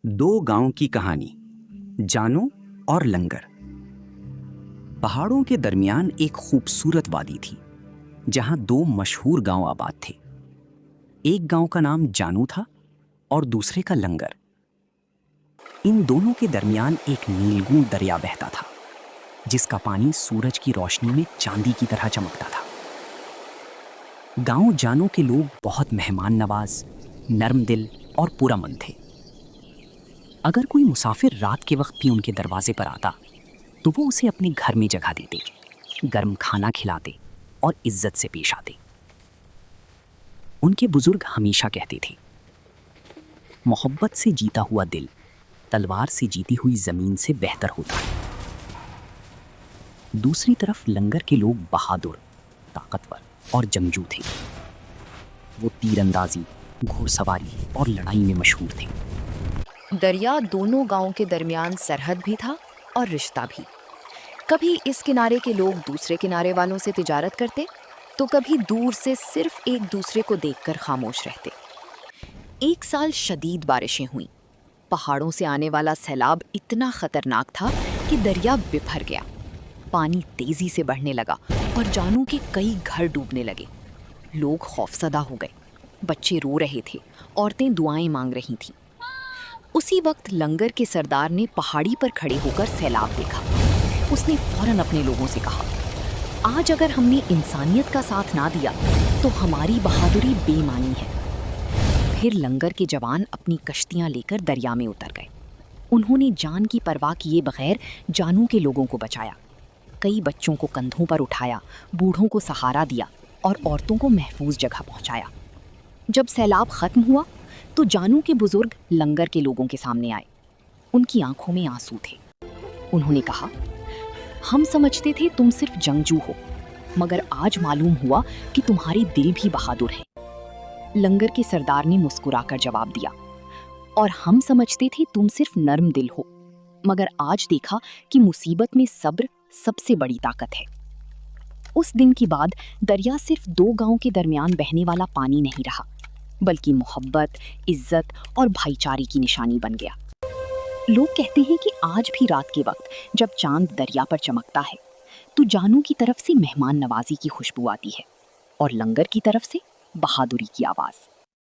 दो गांव की कहानी, जानू और लंगर। पहाड़ों के दरमियान एक खूबसूरत वादी थी जहां दो मशहूर गांव आबाद थे। एक गांव का नाम जानू था और दूसरे का लंगर। इन दोनों के दरमियान एक नीलगूं दरिया बहता था जिसका पानी सूरज की रोशनी में चांदी की तरह चमकता था। गांव जानू के लोग बहुत मेहमान नवाज, नर्म दिल और पुरअमन थे। अगर कोई मुसाफिर रात के वक्त भी उनके दरवाजे पर आता तो वो उसे अपने घर में जगह देते, गर्म खाना खिलाते और इज्जत से पेश आते। उनके बुजुर्ग हमेशा कहते थे, मोहब्बत से जीता हुआ दिल तलवार से जीती हुई जमीन से बेहतर होता है। दूसरी तरफ लंगर के लोग बहादुर, ताकतवर और जंगजू थे। वो तीरंदाजी, घुड़सवारी और लड़ाई में मशहूर थे। दरिया दोनों गांवों के दरमियान सरहद भी था और रिश्ता भी। कभी इस किनारे के लोग दूसरे किनारे वालों से तिजारत करते तो कभी दूर से सिर्फ एक दूसरे को देखकर खामोश रहते। एक साल शदीद बारिशें हुईं। पहाड़ों से आने वाला सैलाब इतना खतरनाक था कि दरिया बिफर गया। पानी तेजी से बढ़ने लगा और जानू के कई घर डूबने लगे। लोग खौफसदा हो गए, बच्चे रो रहे थे, औरतें दुआएं मांग रही थीं। उसी वक्त लंगर के सरदार ने पहाड़ी पर खड़े होकर सैलाब देखा। उसने फौरन अपने लोगों से कहा, आज अगर हमने इंसानियत का साथ ना दिया तो हमारी बहादुरी बेमानी है। फिर लंगर के जवान अपनी कश्तियां लेकर दरिया में उतर गए। उन्होंने जान की परवाह किए बगैर जानू के लोगों को बचाया। कई बच्चों को कंधों पर उठाया, बूढ़ों को सहारा दिया और औरतों को महफूज जगह पहुंचाया। जब सैलाब खत्म हुआ तो जानू के बुजुर्ग लंगर के लोगों के सामने आए। उनकी आंखों में आंसू थे। उन्होंने कहा, हम समझते थे तुम सिर्फ जंगजू हो, मगर आज मालूम हुआ कि तुम्हारे दिल भी बहादुर हैं। लंगर के सरदार ने मुस्कुराकर जवाब दिया, और हम समझते थे तुम सिर्फ नर्म दिल हो, मगर आज देखा कि मुसीबत में सब्र सबसे बड़ी ताकत है। उस दिन के बाद दरिया सिर्फ दो गांवों के दरमियान बहने वाला पानी नहीं रहा, बल्कि मोहब्बत, इज्जत और भाईचारे की निशानी बन गया। लोग कहते हैं कि आज भी रात के वक्त जब चांद दरिया पर चमकता है तो जानू की तरफ से मेहमान नवाजी की खुशबू आती है और लंगर की तरफ से बहादुरी की आवाज़।